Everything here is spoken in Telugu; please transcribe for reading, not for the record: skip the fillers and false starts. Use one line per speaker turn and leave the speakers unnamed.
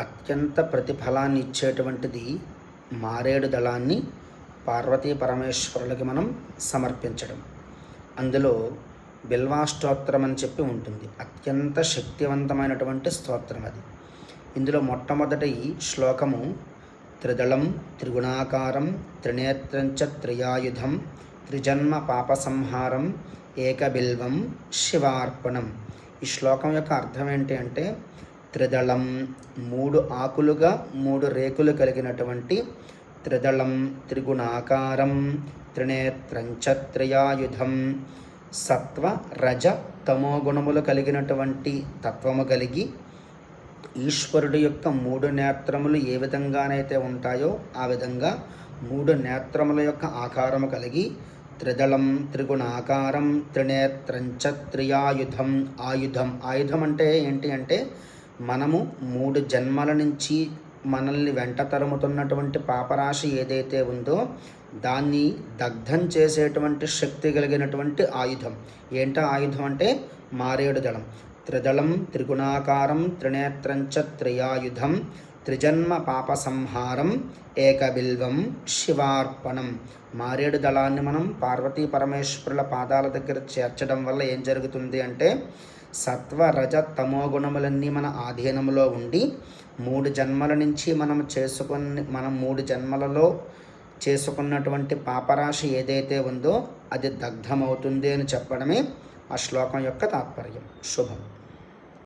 అత్యంత ప్రతిఫలాన్ని ఇచ్చేటువంటిది మారేడు దళాన్ని పార్వతీ పరమేశ్వరులకి మనం సమర్పించడం. అందులో బిల్వాష్టోత్తరం అని చెప్పి ఉంటుంది. అత్యంత శక్తివంతమైనటువంటి స్తోత్రం అది. ఇందులో మొట్టమొదటి శ్లోకము త్రిదళం త్రిగుణాకారం త్రినేత్రంచ త్రియాయుధం త్రిజన్మ పాపసంహారం ఏకబిల్వం శివార్పణం. ఈ శ్లోకం యొక్క అర్థం ఏంటి అంటే, త్రిదళం 3 ఆకులుగా 3 రేకులు కలిగినటువంటి త్రిదళం, త్రిగుణాకారం, త్రినేత్రంచ త్రియాయుధం, సత్వ రజ తమో గుణములు కలిగినటువంటి తత్వము కలిగి ఈశ్వరుడు యొక్క 3 నేత్రములు ఏ విధంగానైతే ఉంటాయో ఆ విధంగా 3 నేత్రముల యొక్క ఆకారము కలిగి త్రిదళం త్రిగుణాకారం త్రినేత్రంచ త్రియాయుధం. ఆయుధం అంటే ఏంటి అంటే, మనము 3 జన్మల నుంచి మనల్ని వెంట తరుముతున్నటువంటి పాపరాశి ఏదైతే ఉందో దాన్ని దగ్ధం చేసేటువంటి శక్తి కలిగినటువంటి ఆయుధం. ఏంటో ఆయుధం అంటే మారేడు దళం. త్రిదళం త్రిగుణాకారం త్రినేత్రంచ త్రియాయుధం త్రిజన్మ పాపసంహారం ఏకబిల్వం శివార్పణం. మారేడు దళాన్ని మనం పార్వతీ పరమేశ్వరుల పాదాల దగ్గర చేర్చడం వల్ల ఏం జరుగుతుంది అంటే, సత్వ రజ తమో గుణములన్నీ మన ఆధీనంలో ఉండి 3 జన్మల నుంచి మనం 3 జన్మలలో చేసుకున్నటువంటి పాపరాశి ఏదైతే ఉందో అది దగ్ధమవుతుంది అని చెప్పడమే ఆ శ్లోకం యొక్క తాత్పర్యం. శుభం.